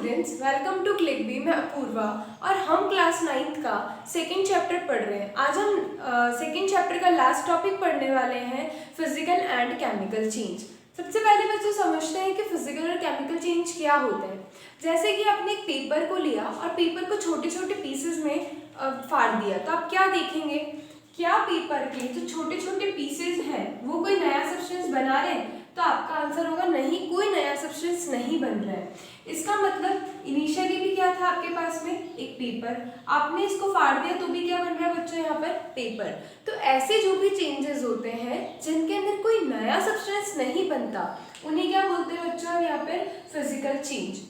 Students, welcome to click B. मैं अपूर्वा और हम क्लास 9th का सेकेंड चैप्टर पढ़ रहे हैं। आज हम सेकेंड चैप्टर का लास्ट टॉपिक पढ़ने वाले हैं, फिजिकल एंड केमिकल चेंज। सबसे पहले बच्चों समझते हैं कि फिजिकल और केमिकल चेंज क्या होता है। जैसे कि आपने एक पेपर को लिया और पेपर को छोटे छोटे पीसेस में फाड़ दिया, तो आप क्या देखेंगे, क्या पेपर के जो छोटे छोटे पीसेस हैं वो कोई नया सब्सटेंस बना रहे हैं? तो आपका आंसर होगा नहीं, कोई नया सब्सटेंस नहीं बन रहा है। इसका मतलब इनिशियली भी क्या था आपके पास में, एक पेपर, आपने इसको फाड़ दिया तो भी क्या बन रहा है बच्चों यहाँ पर, पेपर। तो ऐसे जो भी चेंजेस होते हैं जिनके अंदर कोई नया सब्सटेंस नहीं बनता, उन्हें क्या बोलते हैं बच्चों यहाँ पर, फिजिकल चेंज।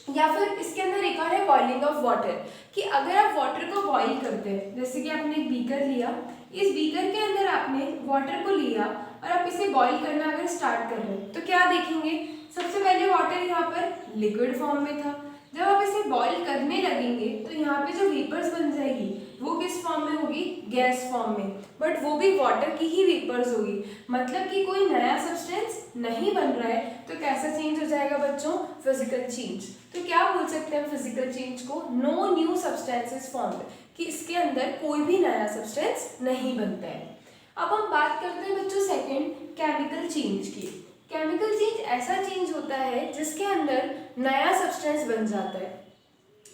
या फिर इसके अंदर एक और है बॉइलिंग ऑफ वाटर, कि अगर आप वाटर को बॉईल करते हैं, जैसे कि आपने एक बीकर लिया, इस बीकर के अंदर आपने वाटर को लिया और आप इसे बॉईल करना अगर स्टार्ट कर रहे हैं, तो क्या देखेंगे, सबसे पहले वाटर यहाँ पर लिक्विड फॉर्म में था। जब आप इसे बॉईल करने लगेंगे तो यहाँ पे जो वेपर्स बन जाएगी वो किस फॉर्म में होगी, गैस फॉर्म में, बट वो भी वाटर की ही वेपर्स होगी। मतलब कि कोई नया सब्सटेंस नहीं बन रहा है, तो कैसा चेंज हो जाएगा बच्चों, फिजिकल चेंज। तो क्या बोल सकते हैं फिजिकल चेंज को, नो न्यू सब्सटेंसेस फॉर्म्ड, कि इसके अंदर कोई भी नया सब्सटेंस नहीं बनता है। अब हम बात करते हैं बच्चों सेकंड, केमिकल चेंज की। केमिकल चेंज ऐसा चेंज होता है जिसके अंदर नया सब्सटेंस बन जाता है।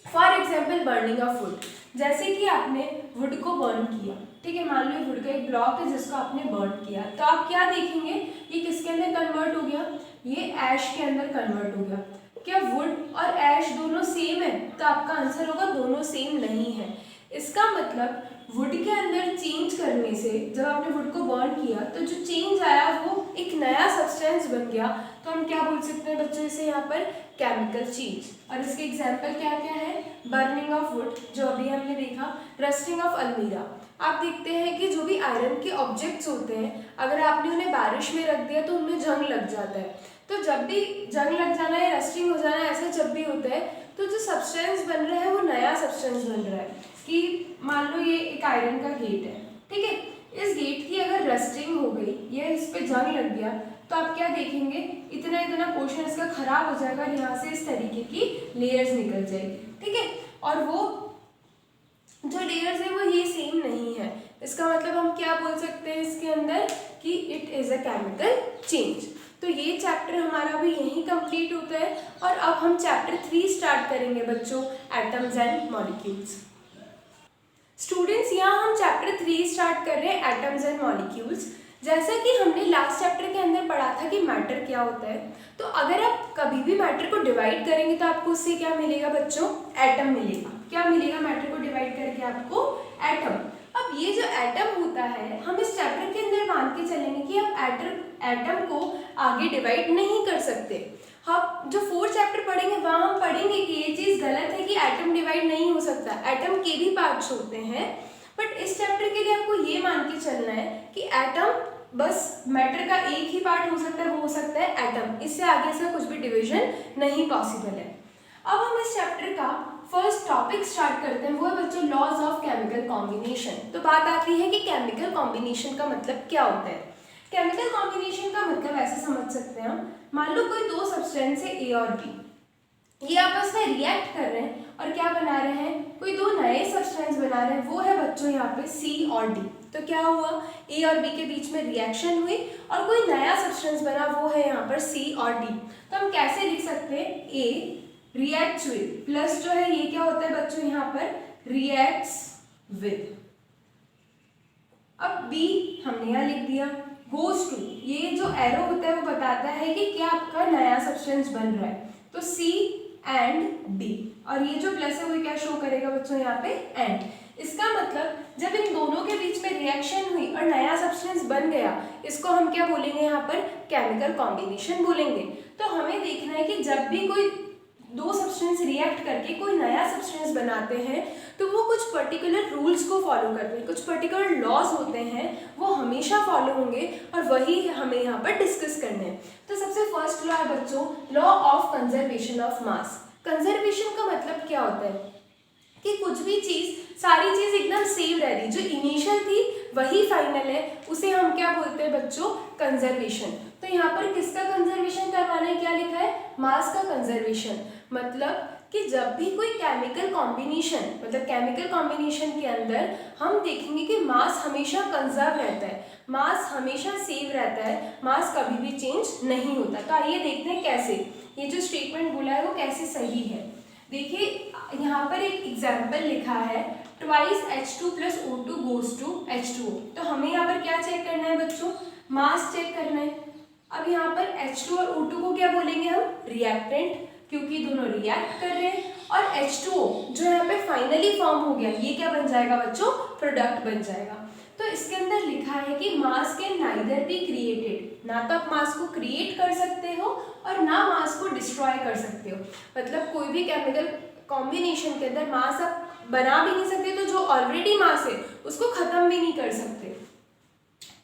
For example burning of would, जैसे कि आपने वुड को बर्न किया, ठीक है, मान लो वुड का एक ब्लॉक है जिसको आपने बर्न किया, तो आप क्या देखेंगे, ये किसके अंदर कन्वर्ट हो गया, ये ऐश के अंदर कन्वर्ट हो गया। क्या वुड और ऐश दोनों सेम है? तो आपका आंसर होगा दोनों सेम नहीं है। इसका मतलब वुड के अंदर चेंज करने से, जब आपने वुड को बर्न किया तो जो चेंज आया वो एक नया सब्सटेंस बन गया, तो हम क्या बोल सकते हैं बच्चों इसे यहाँ पर, केमिकल चेंज। और इसके एग्जाम्पल क्या क्या है, बर्निंग ऑफ वुड जो अभी हमने देखा, रस्टिंग ऑफ अलमीरा। आप देखते हैं कि जो भी आयरन के ऑब्जेक्ट्स होते हैं, अगर आपने उन्हें बारिश में रख दिया तो उनमें जंग लग जाता है। तो जब भी जंग लग जाना या रस्टिंग हो जाना, ऐसा जब भी होता है, तो जो सब्सटेंस बन रहा है वो नया सब्सटेंस बन रहा है। कि मान लो ये एक आयरन का गेट है, ठीक है, इस गेट की अगर रस्टिंग हो गई या इस पे जंग लग गया, तो आप क्या देखेंगे, इतना इतना पोर्शन इसका खराब हो जाएगा, यहाँ से इस तरीके की लेयर्स निकल जाएगी, ठीक है। और वो जो लेयर्स है वो ये सेम नहीं है। इसका मतलब हम क्या बोल सकते हैं इसके अंदर, कि it is a chemical change. तो ये चैप्टर हमारा भी यहीं कंप्लीट होता है और अब हम चैप्टर 3 स्टार्ट करेंगे बच्चों, एटम्स एंड मॉलिक्यूल्स। स्टूडेंट्स, यहाँ हम चैप्टर 3 स्टार्ट कर रहे हैं, एटम्स एंड मॉलिक्यूल्स। जैसा कि हमने लास्ट चैप्टर के अंदर पढ़ा था कि मैटर क्या होता है, तो अगर आप कभी भी मैटर को डिवाइड करेंगे तो आपको उससे क्या मिलेगा बच्चों, एटम मिलेगा। क्या मिलेगा मैटर को डिवाइड करके आपको, एटम। अब ये जो एटम होता है, हम इस चैप्टर के अंदर मान के चलेंगे कि आप एटम को आगे डिवाइड नहीं कर सकते। हम जो 4th चैप्टर पढ़ेंगे वहाँ हम पढ़ेंगे कि ये चीज़ गलत है कि एटम डिवाइड नहीं हो सकता, एटम के भी पार्ट्स होते हैं। बट इस चैप्टर के लिए आपको ये मान के चलना है कि एटम बस मैटर का एक ही पार्ट हो सकता है, वो हो सकता है एटम, इससे आगे से कुछ भी डिविजन नहीं पॉसिबल है। अब हम इस चैप्टर का फर्स्ट टॉपिक स्टार्ट करते हैं, वो है बच्चों लॉज ऑफ केमिकल कॉम्बिनेशन। तो बात आती है कि केमिकल कॉम्बिनेशन का मतलब क्या होता है। केमिकल कॉम्बिनेशन का मतलब ऐसे समझ सकते हैं हम, मान लो कोई दो सब्सटेंस है ए और बी, ये आपस में रिएक्ट कर रहे हैं और क्या बना रहे हैं, कोई दो नए सब्सटेंस बना रहे हैं, वो है बच्चों यहाँ पे सी और डी। तो क्या हुआ, ए और बी के बीच में रिएक्शन हुई और कोई नया सब्सटेंस बना, वो है यहाँ पर सी और डी। तो हम कैसे लिख सकते हैं, ए रिएक्ट्स विद, प्लस जो है ये क्या होता है बच्चों यहाँ पर, रिएक्ट्स विद। अब बी हमने यहाँ लिख दिया, गोज टू, ये जो एरो होता है वो बताता है कि क्या आपका नया सब्सटेंस बन रहा है, तो सी एंड डी, और ये जो प्लस है वो क्या शो करेगा बच्चों यहाँ पे, एंड। इसका मतलब जब इन दोनों के बीच में रिएक्शन हुई और नया सब्सटेंस बन गया, इसको हम क्या बोलेंगे यहाँ पर, केमिकल कॉम्बिनेशन बोलेंगे। तो हमें देखना है कि जब भी कोई दो सब्सटेंस रिएक्ट करके कोई नया सब्सटेंस बनाते हैं, तो वो कुछ पर्टिकुलर रूल्स को फॉलो करते हैं, कुछ पर्टिकुलर लॉज होते हैं, वो हमेशा फॉलो होंगे और वही हमें यहाँ पर डिस्कस करने हैं। तो सबसे फर्स्ट लॉ है बच्चों, law of conservation of mass. Conservation का मतलब क्या होता है कि कुछ भी चीज़, सारी चीज़ एकदम सेम रह रही, जो इनिशियल थी वही फाइनल है, उसे हम क्या बोलते हैं बच्चों, कंजर्वेशन। तो तो यहाँ पर किसका कंजर्वेशन करवाना है, क्या लिखा है, मास का कंजर्वेशन। मतलब कि जब भी कोई केमिकल कॉम्बिनेशन, मतलब केमिकल कॉम्बिनेशन के अंदर हम देखेंगे कि मास हमेशा कंजर्व रहता है, मास हमेशा सेव रहता है, मास कभी भी चेंज नहीं होता। तो आइए देखते हैं कैसे ये जो स्टेटमेंट बोला है वो कैसे सही है। देखिए यहाँ पर एक एग्जाम्पल लिखा है, twice H2 plus O2 goes to H2O। तो हमें यहाँ पर क्या चेक करना है बच्चों, मास चेक करना है। अब यहाँ पर H2 और O2 को क्या बोलेंगे हम, रिएक्टेंट, क्योंकि दोनों रिएक्ट कर रहे हैं। और H2O जो यहाँ पे फाइनली फॉर्म हो गया, ये क्या बन जाएगा बच्चों, प्रोडक्ट बन जाएगा। तो इसके अंदर लिखा है कि मास कैन नाइदर बी क्रिएटेड, ना तो आप मास को क्रिएट कर सकते हो और ना मास को डिस्ट्रॉय कर सकते हो। मतलब कोई भी केमिकल कॉम्बिनेशन के अंदर मास आप बना भी नहीं सकते, तो जो ऑलरेडी मास है उसको खत्म भी नहीं कर सकते।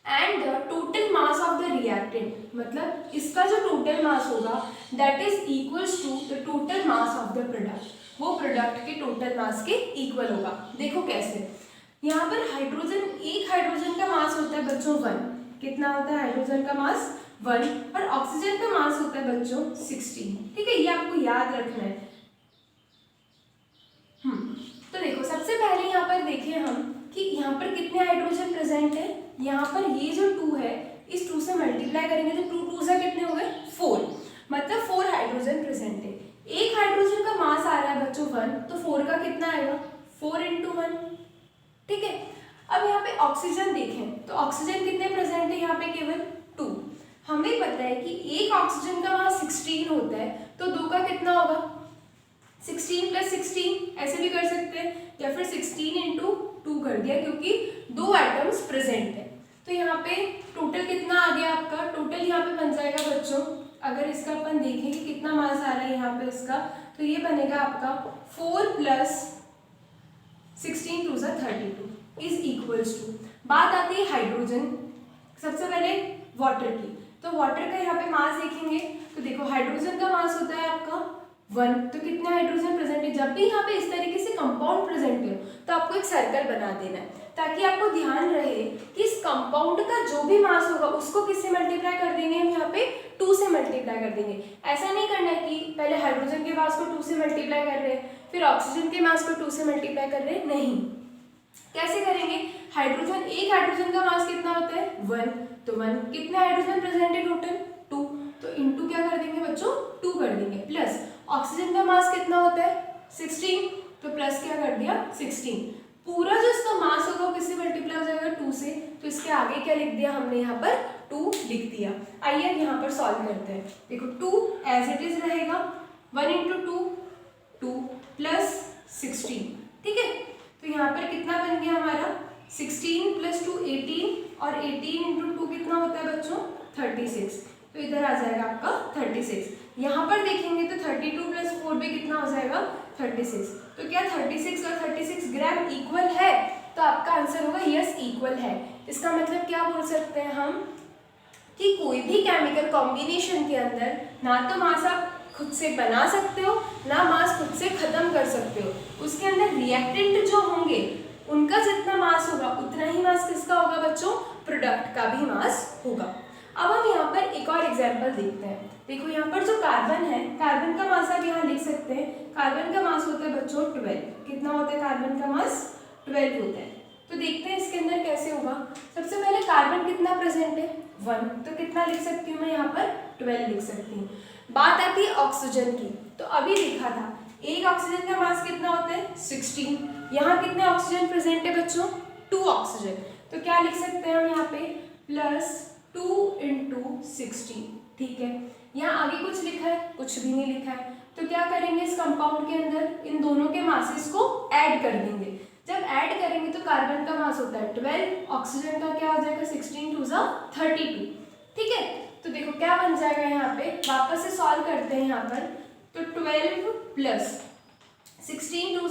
And the total mass of the reactant, मतलब इसका जो टोटल मास होगा that is equals to the total mass of the product, वो प्रोडक्ट के टोटल मास के इक्वल होगा। देखो कैसे, यहाँ पर हाइड्रोजन, एक हाइड्रोजन का मास होता है बच्चों 1, कितना होता है हाइड्रोजन का मास 1, और ऑक्सीजन का मास होता है बच्चों 16। ठीक है, ये आपको याद रखना है। तो देखो सबसे पहले यहाँ पर देखें हम कि यहाँ पर कितने हाइड्रोजन प्रेजेंट है। यहाँ पर ये जो 2 है, इस 2 से मल्टीप्लाई करेंगे तो 2 2 से कितने हो गए 4, मतलब 4 हाइड्रोजन प्रेजेंट है। एक हाइड्रोजन का मास आ रहा है बच्चों 1, तो 4 का कितना आएगा 4 × 1। ठीक है, अब यहाँ पे ऑक्सीजन देखें तो ऑक्सीजन कितने प्रेजेंट है, यहाँ पे केवल 2। हमें पता है कि एक ऑक्सीजन का मास 16 होता है, तो 2 का कितना होगा 16 + 16, ऐसे भी कर सकते हैं, या फिर 16 × 2 कर दिया, क्योंकि 2 एटम्स प्रेजेंट है। तो यहाँ पे टोटल कितना आ गया आपका, टोटल यहाँ पे बन जाएगा बच्चों, अगर इसका अपन देखें कि कितना मास आ रहा है यहाँ पे इसका, तो ये बनेगा आपका 4 + 16 2 32 इज इक्वल्स टू। बात आती है हाइड्रोजन, सबसे पहले वाटर की। तो वाटर का यहाँ पे मास देखेंगे तो देखो हाइड्रोजन का मास होता है आपका 1, तो कितने हाइड्रोजन प्रेजेंट है। जब भी यहाँ पे इस तरीके से कंपाउंड प्रेजेंट है तो आपको एक सर्कल बना देना है, ताकि आपको ध्यान रहे कि इस कंपाउंड का जो भी मास होगा उसको किससे मल्टीप्लाई कर देंगे, हम यहाँ पे 2 से मल्टीप्लाई कर देंगे। ऐसा नहीं करना है कि पहले हाइड्रोजन के मास को 2 से मल्टीप्लाई कर रहे हैं, फिर ऑक्सीजन के मास को 2 से मल्टीप्लाई कर रहे हैं, नहीं। कैसे करेंगे, हाइड्रोजन, एक हाइड्रोजन का मास कितना होता है 1, तो 1 कितने हाइड्रोजन प्रेजेंट है टोटल 2, तो इनटू क्या कर देंगे बच्चों 2 कर देंगे, प्लस ऑक्सीजन का मास कितना होता है 16, तो प्लस क्या कर दिया 16। पूरा जो इसका मास होगा वो किससे मल्टीप्लाई हो जाएगा 2 से, तो इसके आगे क्या लिख दिया हमने यहाँ पर 2 लिख दिया। आइए अब यहाँ पर सॉल्व करते हैं। देखो 2 एज इट इज रहेगा, 1 × 2 2 + 16, ठीक है। तो यहाँ पर कितना बन गया हमारा 16 + 2 18, और 18 × 2 कितना होता है बच्चों 36, तो इधर आ जाएगा आपका 36। यहाँ पर देखेंगे तो 32 + 4 भी कितना हो जाएगा 36। तो क्या 36 और 36 ग्राम इक्वल है, तो आपका आंसर होगा यस इक्वल है। इसका मतलब क्या बोल सकते हैं हम कि कोई भी केमिकल कॉम्बिनेशन के अंदर ना तो मास आप खुद से बना सकते हो, ना मास खुद से खत्म कर सकते हो। उसके अंदर रिएक्टेंट जो होंगे उनका जितना मास होगा उतना ही मास किसका होगा बच्चों, प्रोडक्ट का भी मास होगा। अब हम यहाँ पर एक और एग्जाम्पल देखते हैं। देखो यहाँ पर जो कार्बन है, कार्बन का मास आप यहाँ लिख सकते हैं। कार्बन का मास होता है बच्चों 12, कितना होता है कार्बन का मास 12 होता है। तो देखते हैं इसके अंदर कैसे होगा। सबसे पहले कार्बन कितना प्रेजेंट है 1, तो कितना लिख सकती हूँ मैं यहाँ पर 12 लिख सकती हूँ। बात आती है ऑक्सीजन की, तो अभी देखा था एक ऑक्सीजन का मास कितना होता है 16, यहाँ कितने ऑक्सीजन प्रेजेंट है बच्चों 2 ऑक्सीजन, तो क्या लिख सकते हैं हम यहाँ पे +2 × 16, ठीक है। यहाँ आगे कुछ लिखा है, कुछ भी नहीं लिखा है, तो क्या करेंगे इस कंपाउंड के अंदर इन दोनों के मासेस को ऐड कर देंगे। जब ऐड करेंगे तो कार्बन का मास होता है 12, ऑक्सीजन का क्या हो जाएगा 16 2 32, ठीक है। तो देखो क्या बन जाएगा, यहाँ पे वापस से सॉल्व करते हैं यहाँ पर, तो 12 + 16 2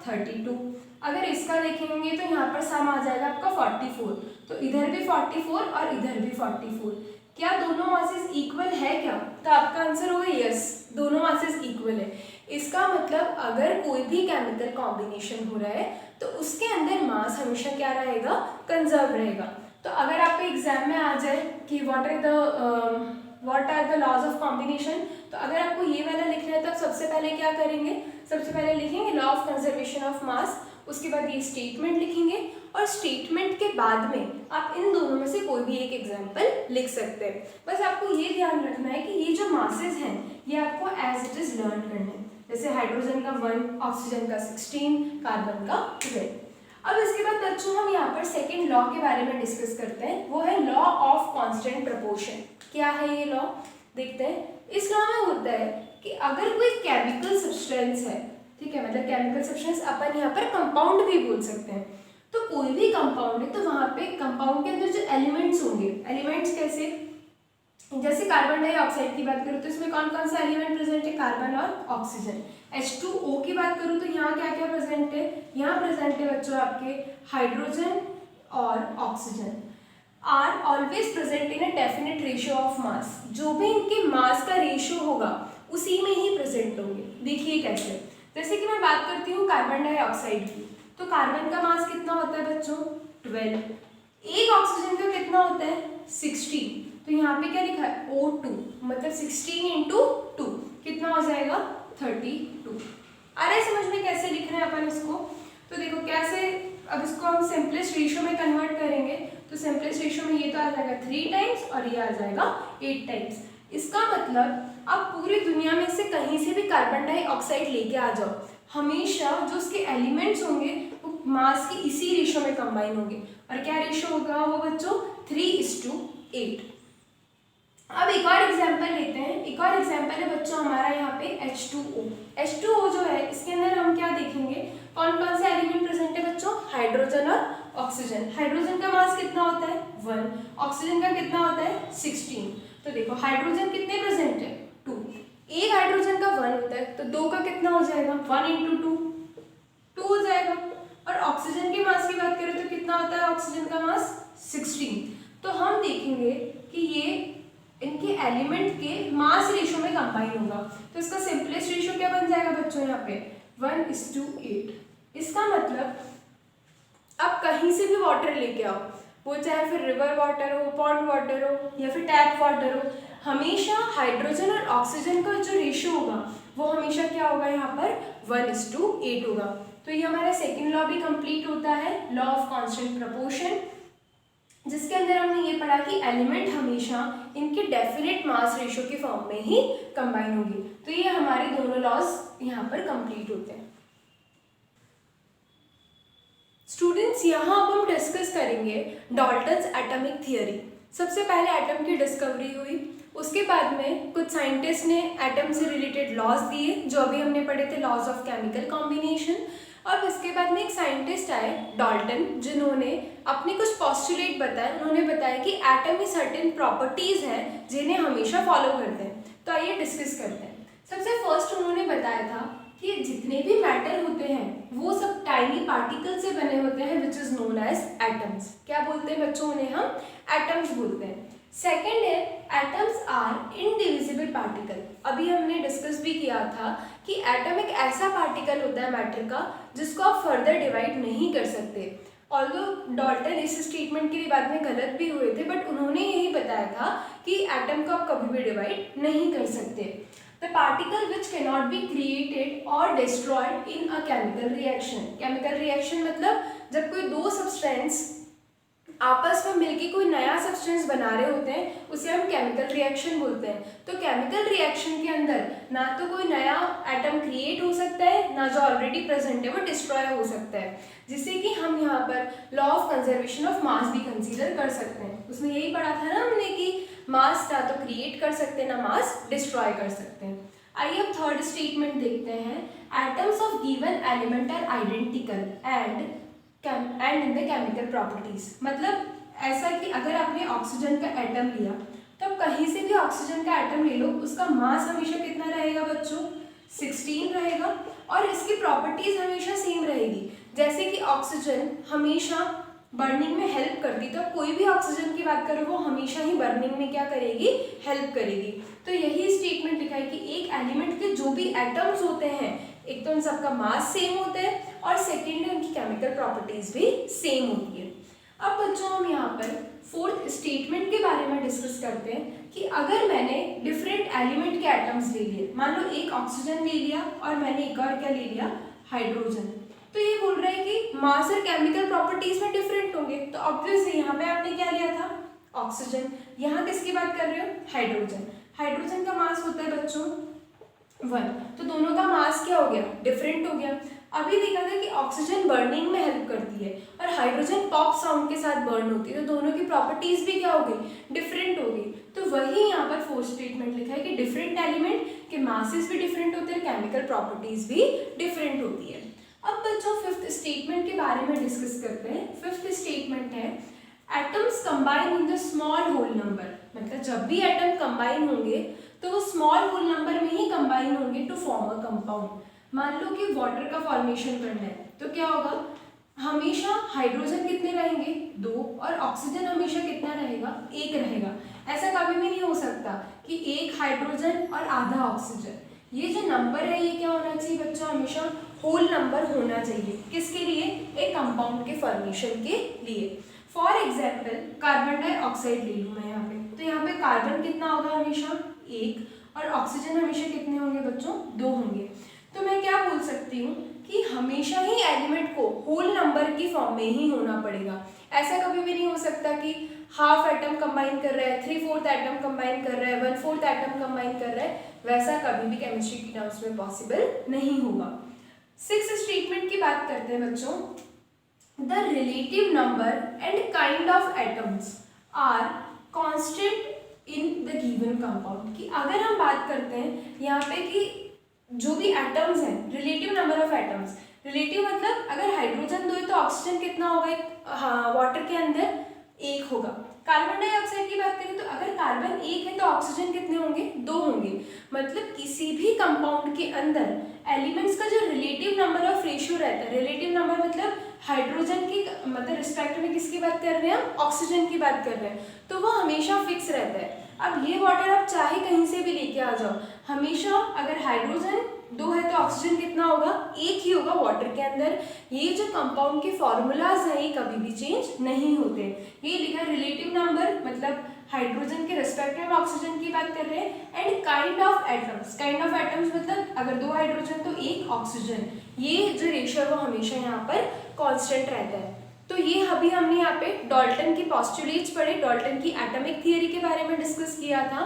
32। अगर इसका देखेंगे तो यहाँ पर सम आ जाएगा आपका 44, तो इधर भी 44 और इधर भी 44। क्या दोनों मासेस इक्वल है क्या, तो आपका आंसर होगा यस, दोनों मासेस इक्वल है। इसका मतलब अगर कोई भी केमिकल कॉम्बिनेशन हो रहा है तो उसके अंदर मास हमेशा क्या रहेगा, कंजर्व रहेगा। तो अगर आपके एग्जाम में आ जाए कि what are the what are the laws of combination. तो अगर आपको ये वाला लिखना है तो आप सबसे पहले क्या करेंगे, सबसे पहले लिखेंगे law of conservation of mass, उसके बाद ये स्टेटमेंट लिखेंगे और स्टेटमेंट के बाद में आप इन दोनों में से कोई भी एक एग्जाम्पल लिख सकते हैं। बस आपको ये ध्यान रखना है कि ये जो मासेस हैं ये आपको एज इट इज लर्न करने हैं, जैसे हाइड्रोजन का 1, ऑक्सीजन का 16, कार्बन का 12। अब इसके बाद बच्चों हम यहाँ पर सेकेंड लॉ के बारे में डिस्कस करते हैं, वो है लॉ ऑफ कांस्टेंट प्रपोर्शन। क्या है ये लॉ, देखते हैं। इस लॉ में होता है कि अगर कोई केमिकल सब्सटेंस है, ठीक है, मतलब केमिकल सब्सटेंस अपन यहाँ पर कंपाउंड भी बोल सकते हैं, तो कोई भी कंपाउंड है तो वहाँ पे कंपाउंड के अंदर जो एलिमेंट्स होंगे, एलिमेंट्स कैसे, जैसे कार्बन डाइऑक्साइड की बात करूँ तो इसमें कौन कौन सा एलिमेंट प्रेजेंट है, कार्बन और ऑक्सीजन। H2O की बात करूँ तो यहाँ क्या क्या प्रेजेंट है, यहाँ प्रेजेंट है बच्चों आपके हाइड्रोजन और oxygen are always present in a definite ratio of mass. जो भी इनके मास का रेशियो होगा उसी में ही प्रेजेंट होंगे। देखिए कैसे, जैसे कि मैं बात करती हूँ कार्बन डाइऑक्साइड की, तो कार्बन का मास कितना होता है बच्चों 12, एक ऑक्सीजन का कितना होता है 16, तो यहाँ पे क्या लिखा है O2, मतलब 16 इंटू 2 कितना हो जाएगा 32। अरे समझ में कैसे लिख रहे हैं अपन इसको, तो देखो कैसे, अब इसको हम सिंपलेस्ट रेशियो में कन्वर्ट करेंगे तो सिंपलेस्ट रेशियो में ये तो आ जाएगा 3 टाइम्स और ये आ जाएगा 8 टाइम्स। इसका मतलब आप पूरी दुनिया में से कहीं से भी कार्बन डाइऑक्साइड लेके आ जाओ, हमेशा जो उसके एलिमेंट्स होंगे वो मास की इसी रेशियो में कंबाइन होंगे। और क्या रेशियो होगा वो बच्चों 3:8। अब एक और एग्जांपल लेते हैं, एक और एग्जांपल है बच्चों हमारा यहाँ पे H2O। H2O जो है इसके अंदर हम क्या देखेंगे, कौन कौन से एलिमेंट प्रेजेंट है बच्चों, हाइड्रोजन और ऑक्सीजन। हाइड्रोजन का मास कितना होता है 1, ऑक्सीजन का कितना होता है 16। तो देखो हाइड्रोजन कितने प्रेजेंट है 2, एक हाइड्रोजन का 1 होता है तो 2 का कितना हो जाएगा 1 इंटू 2 हो जाएगा। और ऑक्सीजन के मास की बात करें तो कितना होता है ऑक्सीजन का मास 16। तो हम देखेंगे कि ये इनके एलिमेंट के मास रेशियो में कंबाइन होगा, तो इसका सिंपलेस्ट रेशियो क्या बन जाएगा बच्चों यहाँ पे 1:8। इसका मतलब आप कहीं से भी वाटर लेके आओ, वो चाहे फिर रिवर वाटर हो, पॉन्ड वाटर हो या फिर टैप वाटर हो, हमेशा हाइड्रोजन और ऑक्सीजन का जो रेशियो होगा वो हमेशा क्या होगा यहाँ पर 1:8 होगा। तो ये हमारा सेकेंड लॉ भी कंप्लीट होता है, लॉ ऑफ कांस्टेंट प्रपोर्शन, जिसके अंदर हमने ये पढ़ा कि एलिमेंट हमेशा इनके डेफिनेट मास रेशियो के फॉर्म में ही कंबाइन होंगे। तो ये हमारे दोनों लॉज यहाँ पर कंप्लीट होते हैं। स्टूडेंट्स यहाँ अब हम डिस्कस करेंगे डाल्टन्स एटॉमिक थियरी। सबसे पहले एटम की डिस्कवरी हुई, उसके बाद में कुछ साइंटिस्ट ने एटम से रिलेटेड लॉज दिए जो अभी हमने पढ़े थे, लॉज ऑफ केमिकल कॉम्बिनेशन। अब इसके बाद में एक साइंटिस्ट आए डाल्टन, जिन्होंने अपने कुछ पॉस्टुलेट बताए। उन्होंने बताया कि एटम में सर्टेन प्रॉपर्टीज हैं जिन्हें हमेशा फॉलो करते हैं। तो आइए डिस्कस करते हैं। सबसे फर्स्ट उन्होंने बताया था कि जितने भी मैटर होते हैं वो सब टाइनी पार्टिकल से बने होते हैं, which is known as atoms. क्या बोलते हैं बच्चों, उन्हें हम एटम्स बोलते हैं। सेकेंड है एटम्स आर इनडिविजिबल पार्टिकल। अभी हमने डिस्कस भी किया था कि एटम एक ऐसा पार्टिकल होता है मैटर का जिसको आप फर्दर डिवाइड नहीं कर सकते। ऑल्दो डाल्टन इस स्टेटमेंट के लिए बाद में गलत भी हुए थे, बट उन्होंने यही बताया था कि एटम को आप कभी भी डिवाइड नहीं कर सकते। The particle which cannot be created और destroyed in a chemical reaction. Chemical reaction मतलब जब कोई दो सब्सटेंस आपस में मिलके कोई नया सब्सटेंस बना रहे होते हैं उसे हम केमिकल रिएक्शन बोलते हैं। तो केमिकल रिएक्शन के अंदर ना तो कोई नया एटम क्रिएट हो सकता है, ना जो ऑलरेडी प्रेजेंट है वो डिस्ट्रॉय हो सकता है, जिससे कि हम यहाँ पर law of conservation of mass भी कंसीडर कर सकते हैं। उसमें यही पढ़ा था ना हमने कि मास ना तो क्रिएट कर सकते हैं ना मास डिस्ट्रॉय कर सकते हैं। आइए अब थर्ड स्टेटमेंट देखते हैं। Atoms of given element are identical and in the chemical properties. मतलब ऐसा कि अगर आपने ऑक्सीजन का एटम लिया तो कहीं से भी ऑक्सीजन का एटम ले लो, उसका मास हमेशा कितना रहेगा बच्चों 16 रहेगा, और इसकी प्रॉपर्टीज हमेशा सेम रहेगी। जैसे कि ऑक्सीजन हमेशा बर्निंग में हेल्प करती, तो कोई भी ऑक्सीजन की बात करो वो हमेशा ही बर्निंग में क्या करेगी, हेल्प करेगी। तो यही स्टेटमेंट लिखा है कि एक एलिमेंट के जो भी एटम्स होते हैं एक तो उन सबका मास सेम होता है और सेकेंडली उनकी केमिकल प्रॉपर्टीज भी सेम होती है। अब बच्चों हम यहाँ पर फोर्थ स्टेटमेंट के बारे में डिस्कस करते हैं कि अगर मैंने डिफरेंट एलिमेंट के एटम्स ले लिए, मान लो एक ऑक्सीजन ले लिया और मैंने एक और क्या ले लिया, हाइड्रोजन, तो ये बोल रहा है कि मास और केमिकल प्रॉपर्टीज में डिफरेंट होंगे। तो ऑब्वियसली यहाँ पे आपने क्या लिया था, ऑक्सीजन। यहाँ किसकी बात कर रहे हो, हाइड्रोजन। हाइड्रोजन का मास होता है बच्चों 1, तो दोनों का मास क्या हो गया, डिफरेंट हो गया। अभी देखा था कि ऑक्सीजन बर्निंग में हेल्प करती है और हाइड्रोजन पॉप साउंड के साथ बर्न होती है, तो दोनों की प्रॉपर्टीज भी क्या हो गई, डिफरेंट हो गई। तो वही यहाँ पर फोर्थ स्टेटमेंट लिखा है कि डिफरेंट एलिमेंट के मासेस भी डिफरेंट होते हैं, केमिकल प्रॉपर्टीज भी डिफरेंट होती है। अब बच्चों फिफ्थ स्टेटमेंट के बारे में डिस्कस करते हैं। फिफ्थ स्टेटमेंट है atoms combine in the small whole number, मतलब जब भी एटम कंबाइन होंगे तो वो स्मॉल होल नंबर में ही कंबाइन होंगे टू फॉर्म अ कंपाउंड। मान लो कि वाटर का फॉर्मेशन करना है तो क्या होगा, हमेशा हाइड्रोजन कितने रहेंगे, 2, और ऑक्सीजन हमेशा कितना रहेगा, 1 रहेगा। ऐसा कभी भी नहीं हो सकता कि एक हाइड्रोजन और आधा ऑक्सीजन। ये जो नंबर है ये क्या होना चाहिए बच्चों, हमेशा होल नंबर होना चाहिए। किसके लिए, एक कंपाउंड के फॉर्मेशन के लिए। फॉर एग्जाम्पल कार्बन डाइऑक्साइड ले लूँ मैं यहाँ पे, तो यहाँ पे कार्बन कितना होगा, हमेशा 1, और ऑक्सीजन हमेशा कितने होंगे बच्चों, 2 होंगे। तो मैं क्या बोल सकती हूँ कि हमेशा ही एलिमेंट को होल नंबर की फॉर्म में ही होना पड़ेगा। ऐसा कभी भी नहीं हो सकता कि हाफ एटम कंबाइन कर रहा है, 3/4 एटम कंबाइन कर रहा है, 1/4 एटम कंबाइन कर रहा है, वैसा कभी भी केमिस्ट्री की टर्म्स में पॉसिबल नहीं होगा। सिक्स्थ स्टेटमेंट की बात करते हैं बच्चों, the relative number and kind of atoms are constant in the given compound. कि अगर हम बात करते हैं यहाँ पे कि जो भी एटम्स हैं, relative number of atoms, relative मतलब अगर हाइड्रोजन 2 है तो ऑक्सीजन कितना होगा, हाँ वाटर के अंदर 1 होगा। कार्बन डाइऑक्साइड की बात करें तो अगर कार्बन 1 है तो ऑक्सीजन कितने होंगे, 2 होंगे। मतलब किसी भी कंपाउंड के अंदर एलिमेंट्स का जो रिलेटिव नंबर ऑफ रेशियो रहता है, रिलेटिव नंबर मतलब हाइड्रोजन की मतलब रिस्पेक्ट में किसकी बात कर रहे हैं हम, ऑक्सीजन की बात कर रहे हैं, तो वो हमेशा फिक्स रहता है। अब ये वाटर आप चाहे कहीं से भी लेके आ जाओ, हमेशा अगर हाइड्रोजन 2 है तो ऑक्सीजन कितना होगा, 1 ही होगा वाटर के अंदर। ये जो कंपाउंड के फॉर्मूलाज हैं ये कभी भी चेंज नहीं होते। ये लिखा है रिलेटिव नंबर मतलब हाइड्रोजन के रेस्पेक्ट में हम ऑक्सीजन की बात कर रहे हैं, and kind of atoms, kind of atoms मतलब अगर 2 हाइड्रोजन तो 1 ऑक्सीजन, ये जो रेशियो है वो हमेशा यहाँ पर कांस्टेंट रहता है। तो ये अभी हमने यहाँ पे डाल्टन की पोस्टुलेट्स पढ़े, डाल्टन की एटॉमिक थियरी के बारे में डिस्कस किया था।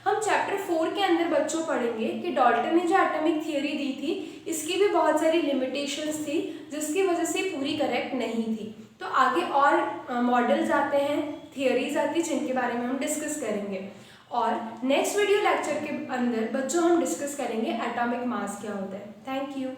हम चैप्टर 4 के अंदर बच्चों पढ़ेंगे कि डाल्टन ने जो एटॉमिक थियरी दी थी इसकी भी बहुत सारी लिमिटेशंस थी जिसकी वजह से पूरी करेक्ट नहीं थी। तो आगे और मॉडल्स आते हैं, थियरीज आती है जिनके बारे में हम डिस्कस करेंगे। और नेक्स्ट वीडियो लेक्चर के अंदर बच्चों हम डिस्कस करेंगे एटॉमिक मास क्या होता है। Thank you.